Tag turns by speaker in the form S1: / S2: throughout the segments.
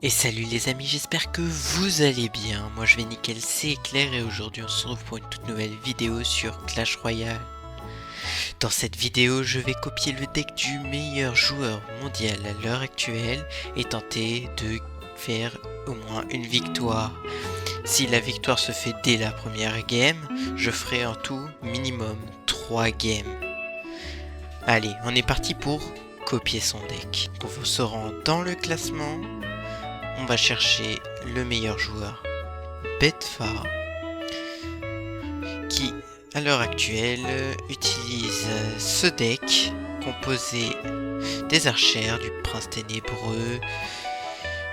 S1: Et salut les amis, j'espère que vous allez bien. Moi je vais nickel, c'est Claire et aujourd'hui on se retrouve pour une toute nouvelle vidéo sur Clash Royale. Dans cette vidéo, je vais copier le deck du meilleur joueur mondial à l'heure actuelle et tenter de faire au moins une victoire. Si la victoire se fait dès la première game, je ferai en tout minimum 3 games. Allez, on est parti pour copier son deck. On se rend dans le classement. On va chercher le meilleur joueur, Betfa, qui à l'heure actuelle utilise ce deck composé des archères, du prince ténébreux,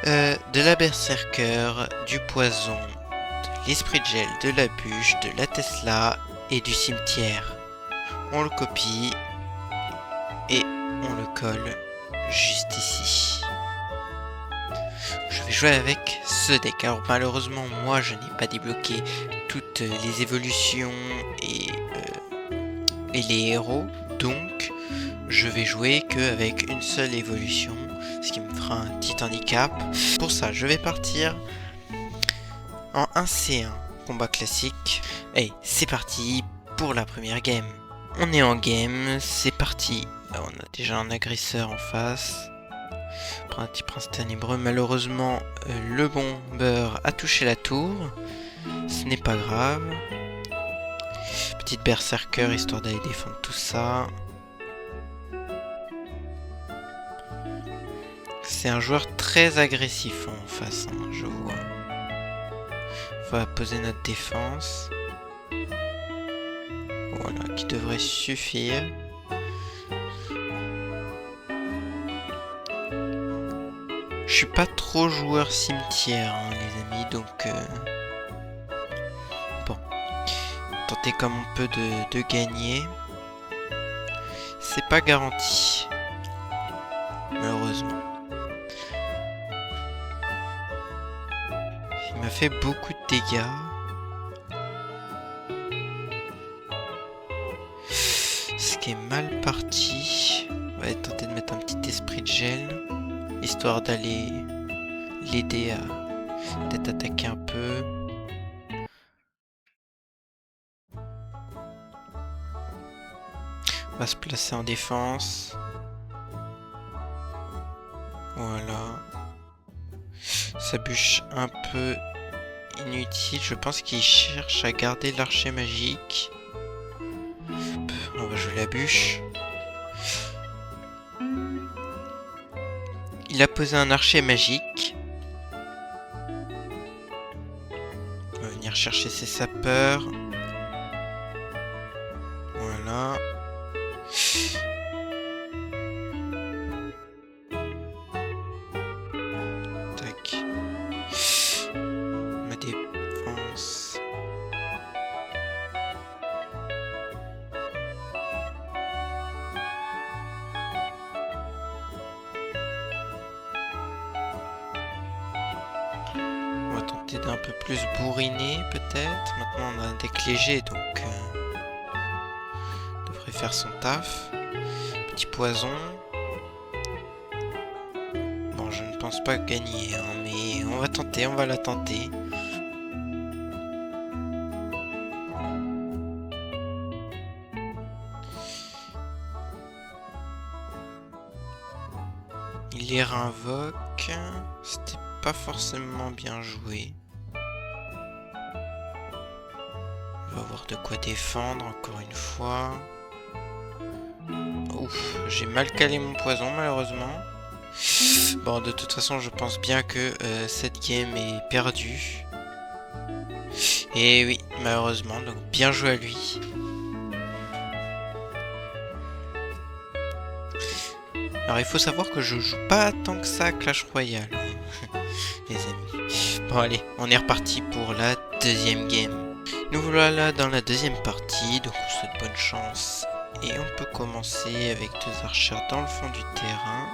S1: de la berserker, du poison, de l'esprit de gel, de la bûche, de la Tesla et du cimetière. On le copie et on le colle juste ici. Je vais jouer avec ce deck. Alors malheureusement moi je n'ai pas débloqué toutes les évolutions et les héros, donc je vais jouer qu'avec une seule évolution, ce qui me fera un petit handicap. Pour ça je vais partir en 1C1 combat classique. Allez, c'est parti pour la première game. On est en game, c'est parti. On a déjà un agresseur en face. Un petit prince ténébreux. Malheureusement, le bomber a touché la tour. Ce n'est pas grave. Petite berserker histoire d'aller défendre tout ça. C'est un joueur très agressif en face, hein, je vois. On va poser notre défense. Voilà, qui devrait suffire. Je suis pas trop joueur cimetière, hein, les amis, donc bon, tenter comme on peut de gagner. C'est pas garanti, malheureusement. Il m'a fait beaucoup de dégâts. Ce qui est mal parti. On va tenter de mettre un petit esprit de gel, histoire d'aller l'aider à peut-être attaquer un peu. On va se placer en défense. Voilà. Sa bûche un peu inutile. Je pense qu'il cherche à garder l'archer magique. On va jouer la bûche. Il a posé un archer magique. On va venir chercher ses sapeurs. Voilà. Tac. Ma défense. On va tenter d'un peu plus bourriner peut-être. Maintenant on a un deck léger donc devrait faire son taf. Petit poison. Bon, je ne pense pas gagner, hein, mais on va tenter, on va la tenter. Il les réinvoque. C'était pas forcément bien joué. On va avoir de quoi défendre encore une fois. Ouf, j'ai mal calé mon poison malheureusement. Bon, de toute façon, je pense bien que cette game est perdue. Et oui, malheureusement, donc bien joué à lui. Alors, il faut savoir que je joue pas tant que ça à Clash Royale, les amis. Bon, allez, on est reparti pour la deuxième game. Nous voilà dans la deuxième partie, donc on souhaite bonne chance. Et on peut commencer avec deux archers dans le fond du terrain.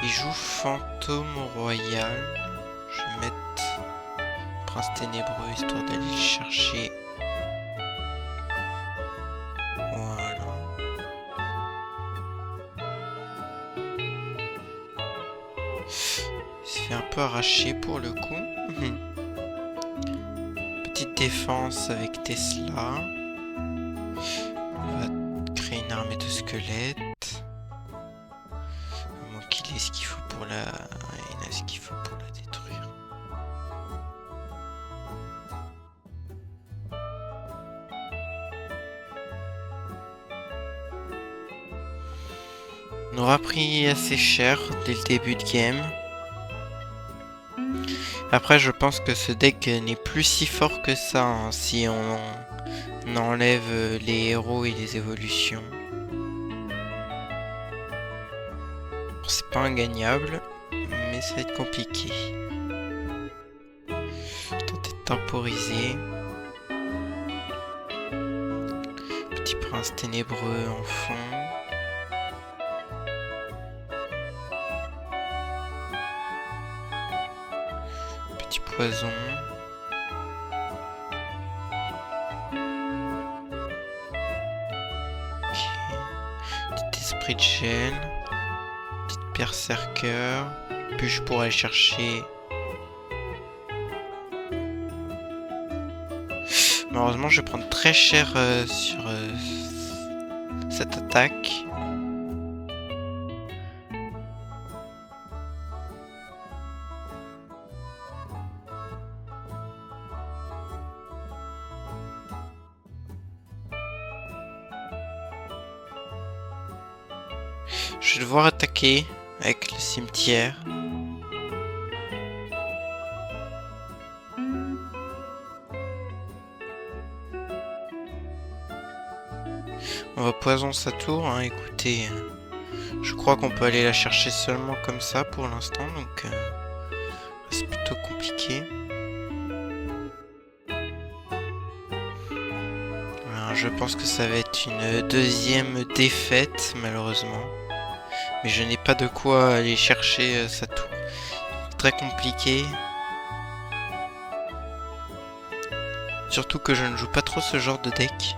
S1: Il joue fantôme royal. Je vais mettre prince ténébreux histoire d'aller le chercher. Voilà. Il se fait un peu peu arraché pour le coup. Petite défense avec Tesla. On va créer une armée de squelettes. À moins qu'il ait ce qu'il faut pour la... Il a ce qu'il faut pour la détruire. On aura pris assez cher dès le début de game. Après, je pense que ce deck n'est plus si fort que ça hein, si on enlève les héros et les évolutions. C'est pas ingagnable, mais ça va être compliqué. Tenter de temporiser. Petit prince ténébreux en fond. Petit poison. Ok. Petit esprit de gel. Petite berserker. Puis je pourrais aller chercher. Malheureusement, je vais prendre très cher sur cette attaque. Je vais devoir attaquer avec le cimetière. On va poison sa tour, hein, écoutez. Je crois qu'on peut aller la chercher seulement comme ça pour l'instant, donc c'est plutôt compliqué. Alors, je pense que ça va être une deuxième défaite, malheureusement. Mais je n'ai pas de quoi aller chercher sa tour. Très compliqué. Surtout que je ne joue pas trop ce genre de deck.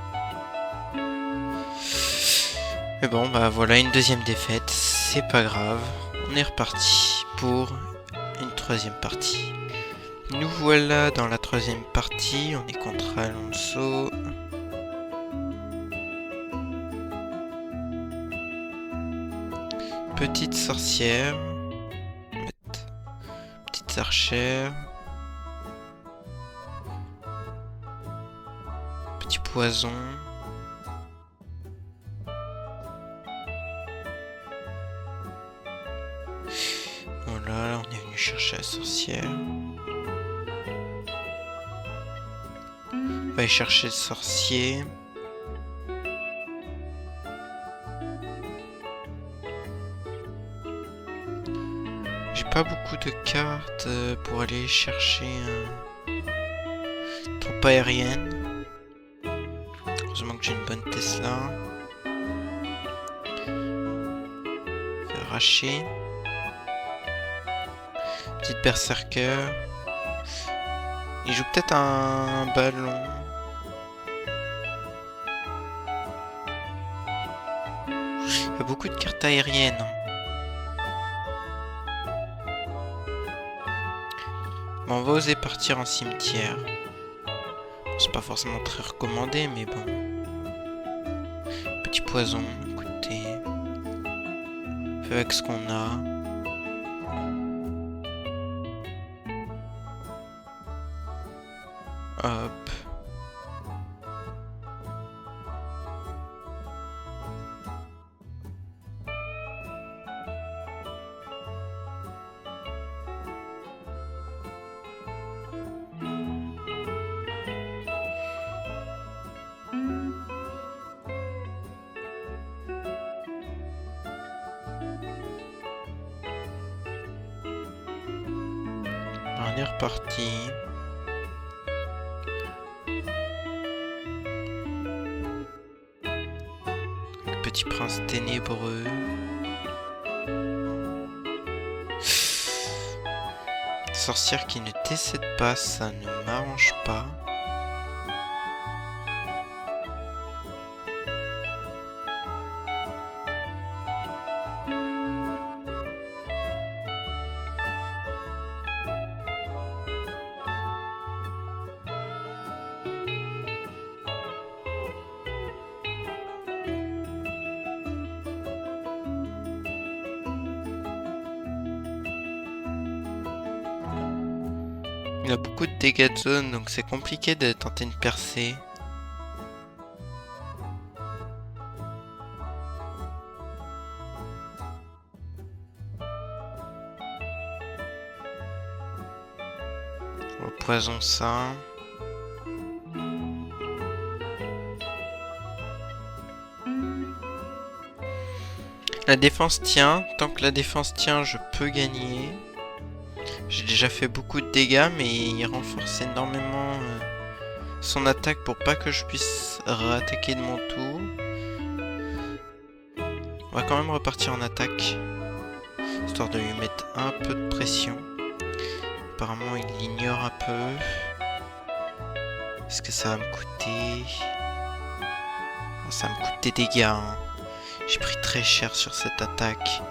S1: Mais bon, bah voilà une deuxième défaite, c'est pas grave. On est reparti pour une troisième partie. Nous voilà dans la troisième partie, on est contre Alonso. Petite sorcière. Petites archères. Petit poison. Voilà, on est venu chercher la sorcière. On va aller chercher le sorcier. J'ai pas beaucoup de cartes pour aller chercher une troupe aérienne. Heureusement que j'ai une bonne Tesla. Je vais arracher. Petite berserker. Il joue peut-être un ballon. Il y a beaucoup de cartes aériennes. Bon, on va oser partir en cimetière. Bon, c'est pas forcément très recommandé, mais bon. Petit poison, écoutez. Fait avec ce qu'on a. Hop. On est reparti. Petit prince ténébreux. Sorcière qui ne décède pas, ça ne m'arrange pas. Il a beaucoup de dégâts de zone, donc c'est compliqué de tenter une percée. On va poison ça. La défense tient. Tant que la défense tient, je peux gagner. J'ai déjà fait beaucoup de dégâts, mais il renforce énormément son attaque pour pas que je puisse réattaquer de mon tour. On va quand même repartir en attaque, histoire de lui mettre un peu de pression. Apparemment, il l'ignore un peu. Est-ce que ça va me coûter? Ça me coûte des dégâts, hein. J'ai pris très cher sur cette attaque.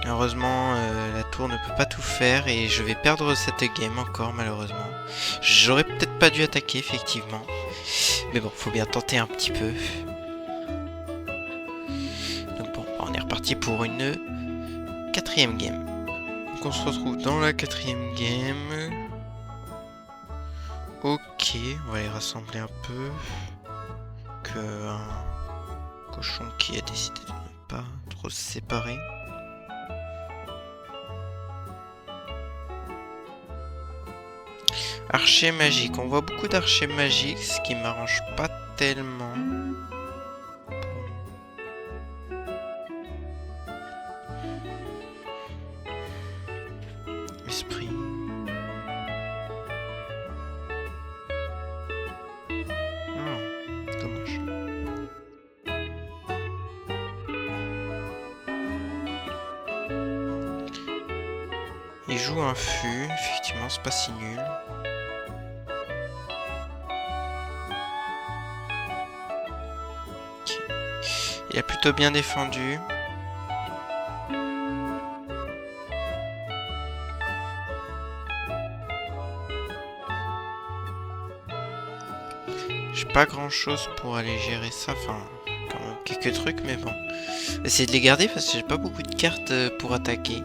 S1: Heureusement, la tour ne peut pas tout faire et je vais perdre cette game encore, malheureusement. J'aurais peut-être pas dû attaquer, effectivement. Mais bon, faut bien tenter un petit peu. Donc bon, on est reparti pour une 4e game. Donc on se retrouve dans la 4e game. Ok, on va les rassembler un peu. Un cochon qui a décidé de ne pas trop se séparer. Archer magique. On voit beaucoup d'archers magiques, ce qui m'arrange pas tellement. Esprit. Dommage. Il joue un fût. Effectivement, c'est pas si nul. Il a plutôt bien défendu. J'ai pas grand chose pour aller gérer ça. Enfin, quand même quelques trucs, mais bon. Essayer de les garder parce que j'ai pas beaucoup de cartes pour attaquer.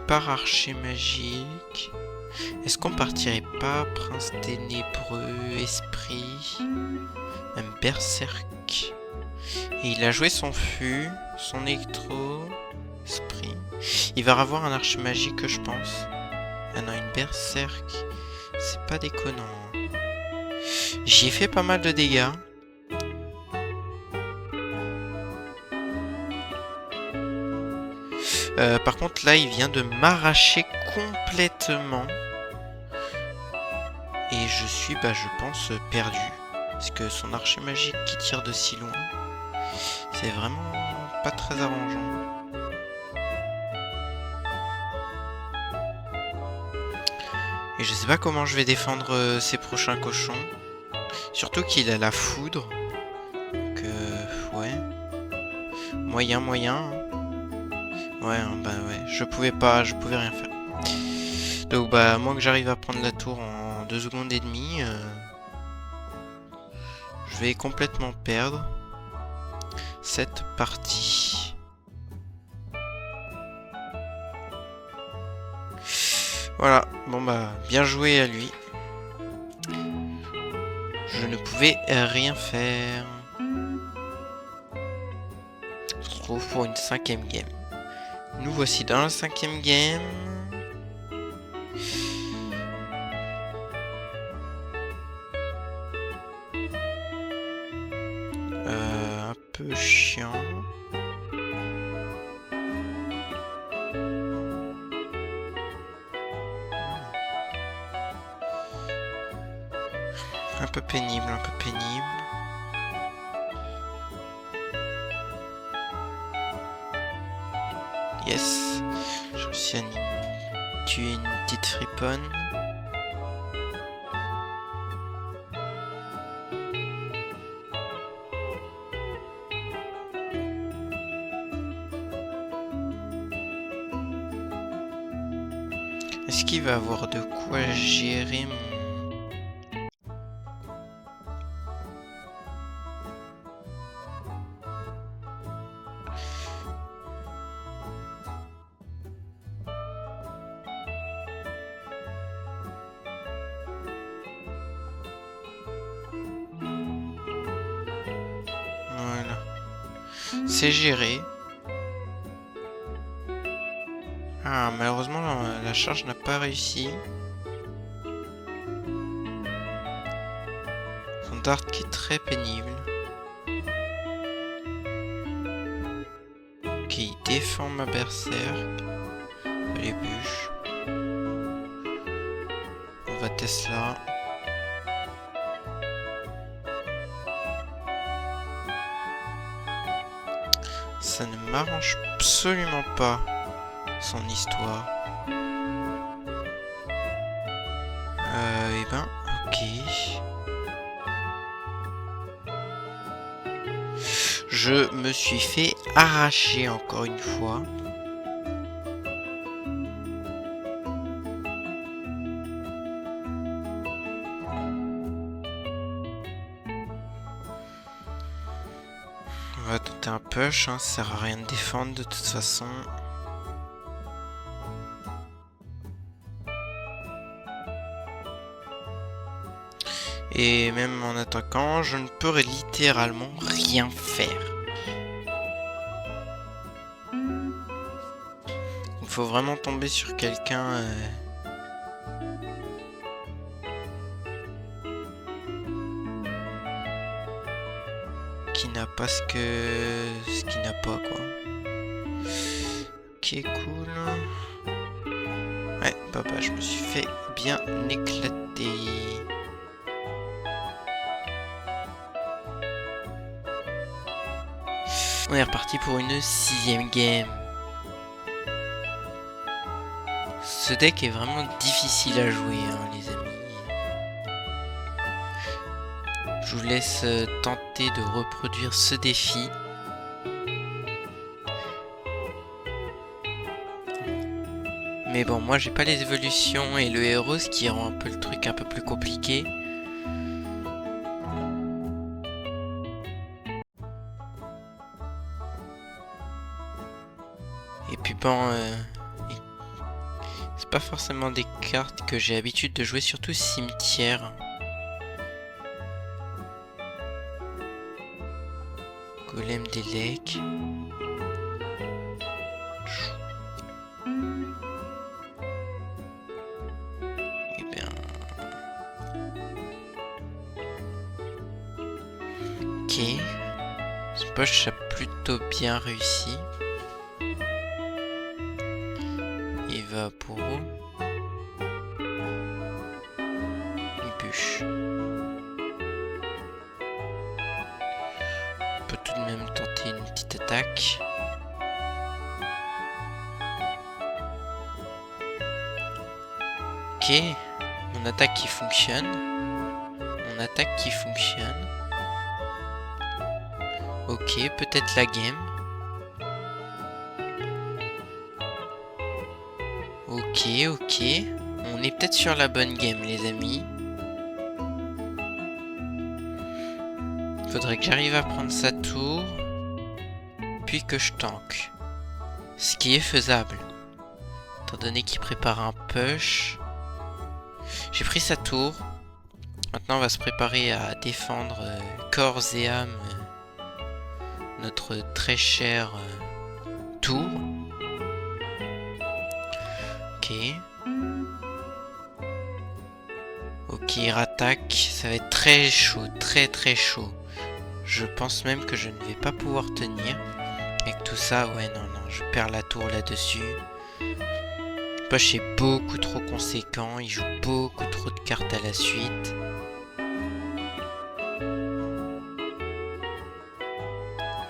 S1: Par archer magique. Est-ce qu'on partirait pas prince ténébreux, esprit, même berserk? Et il a joué son fût, son électro, esprit. Il va avoir un archer magique, je pense. Ah non, une berserk. C'est pas déconnant. J'y ai fait pas mal de dégâts. Par contre, là, il vient de m'arracher complètement. Et je suis, je pense, perdu. Parce que son archer magique qui tire de si loin, c'est vraiment pas très arrangeant. Et je sais pas comment je vais défendre ces prochains cochons. Surtout qu'il a la foudre. Donc, ouais. Moyen. Ouais, ouais, je pouvais rien faire. Donc à moins que j'arrive à prendre la tour en 2 secondes et demie, je vais complètement perdre cette partie. Voilà, bon bien joué à lui. Je ne pouvais rien faire. On se retrouve pour une 5e game. Nous voici dans la 5e game. Un peu chiant. Un peu pénible. Yes, je réussis à tuer une petite friponne. Est-ce qu'il va avoir de quoi gérer mon... Voilà. C'est géré. Ah, malheureusement, la charge n'a pas réussi. Son dart qui est très pénible. Ok, il défend ma berserk. Les bûches. On va Tesla. Ça ne m'arrange absolument pas, son histoire. Eh ben, ok. Je me suis fait arracher encore une fois. On va tenter un push, hein, ça sert à rien de défendre de toute façon. Et même en attaquant, je ne peux littéralement rien faire. Il faut vraiment tomber sur quelqu'un... qui n'a pas ce qu'il n'a pas, quoi. Ok, cool. Ouais, bah je me suis fait bien éclater. On est reparti pour une 6ème game. Ce deck est vraiment difficile à jouer, hein, les amis. Je vous laisse tenter de reproduire ce défi. Mais bon, moi j'ai pas les évolutions et le héros, ce qui rend un peu le truc un peu plus compliqué. Et puis bon, c'est pas forcément des cartes que j'ai l'habitude de jouer, surtout cimetière. Golem d'Elec. Eh bien... Ok. Ce push a plutôt bien réussi. Il va pour une bûche. On peut tout de même tenter une petite attaque. Ok, mon attaque qui fonctionne. Mon attaque qui fonctionne. Ok, peut-être la game. Ok, ok. On est peut-être sur la bonne game, les amis. Faudrait que j'arrive à prendre sa tour. Puis que je tank. Ce qui est faisable. Étant donné qu'il prépare un push. J'ai pris sa tour. Maintenant, on va se préparer à défendre corps et âme notre très cher tour. Ok. Ok, il rattaque. Ça va être très chaud, très chaud. Je pense même que je ne vais pas pouvoir tenir. Avec tout ça, ouais, non, je perds la tour là-dessus. Le push est beaucoup trop conséquent. Il joue beaucoup trop de cartes à la suite.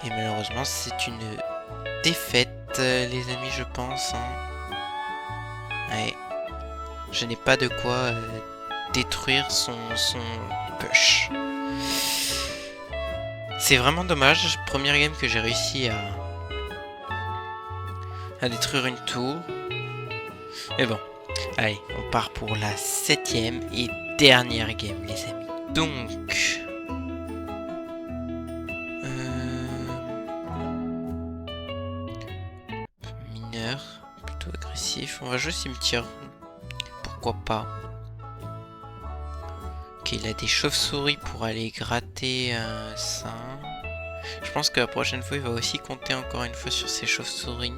S1: Et malheureusement, c'est une défaite, les amis, je pense. Hein. Ouais. Je n'ai pas de quoi détruire son push. C'est vraiment dommage. Première game que j'ai réussi à détruire une tour. Mais bon. Allez, on part pour la 7e et dernière game, les amis. Donc... mineur, plutôt agressif. On va jouer cimetière. Pourquoi pas. Ok, il a des chauves-souris pour aller gratter ça. Je pense que la prochaine fois, il va aussi compter encore une fois sur ses chauves-souris.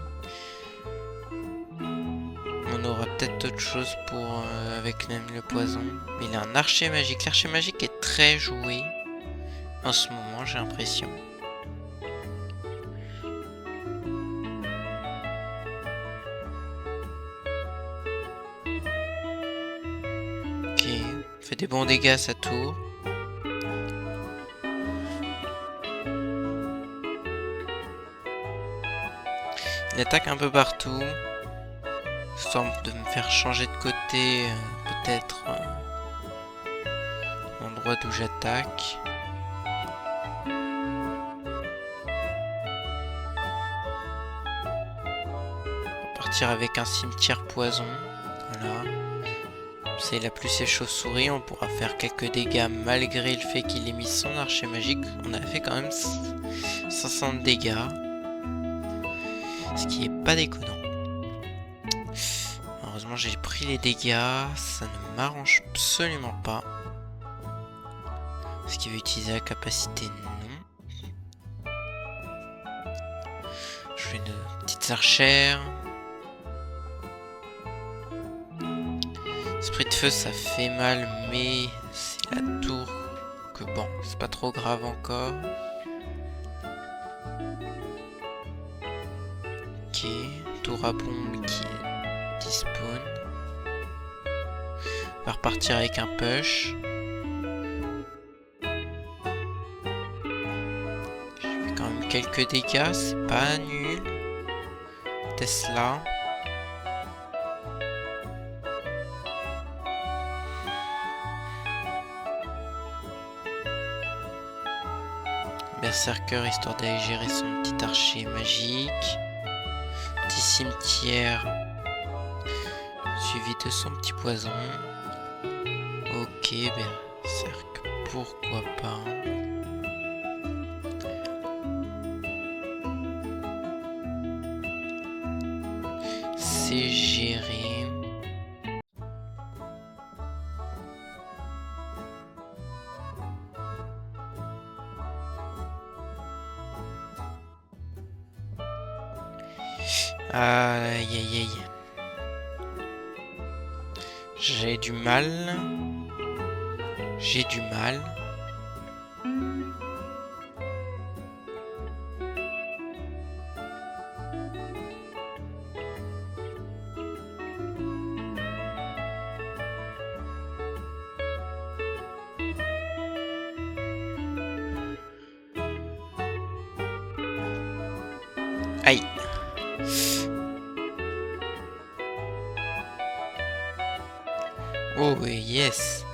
S1: On aura peut-être d'autres choses pour avec même le poison. Mais il a un archer magique. L'archer magique est très joué en ce moment, j'ai l'impression. Ok, fait des bons dégâts à sa tour. Il attaque un peu partout. Histoire de me faire changer de côté, peut-être l'endroit d'où j'attaque. On va partir avec un cimetière poison. Voilà. Ça, il a plus ses chauves-souris. On pourra faire quelques dégâts malgré le fait qu'il ait mis son archer magique. On a fait quand même 500 dégâts. Ce qui est pas déconnant. Heureusement j'ai pris les dégâts, ça ne m'arrange absolument pas. Est-ce qu'il veut utiliser la capacité? Non. Je fais une petite archère. Esprit de feu ça fait mal, mais c'est la tour que bon, c'est pas trop grave encore. Ok, tour à bombe qui spawn. On va repartir avec un push. Je fais quand même quelques dégâts, c'est pas nul. Tesla. Berserker histoire d'aller gérer son petit archer magique. Petit cimetière. Suivi de son petit poison. Ok, berserk, pourquoi pas. C'est géré. Aïe aïe aïe. J'ai du mal. J'ai du mal. Aïe. Oh yes.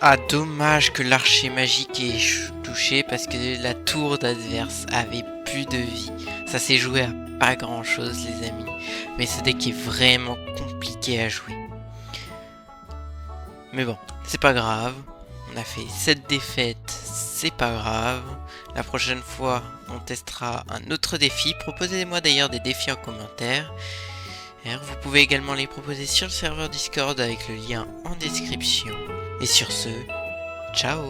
S1: Ah, dommage que l'archer magique ait touché parce que la tour d'adverse avait plus de vie. Ça s'est joué à pas grand chose les amis. Mais ce deck est vraiment compliqué à jouer. Mais bon, c'est pas grave. On a fait 7 défaites, c'est pas grave. La prochaine fois, on testera un autre défi. Proposez-moi d'ailleurs des défis en commentaire. Vous pouvez également les proposer sur le serveur Discord avec le lien en description. Et sur ce, ciao!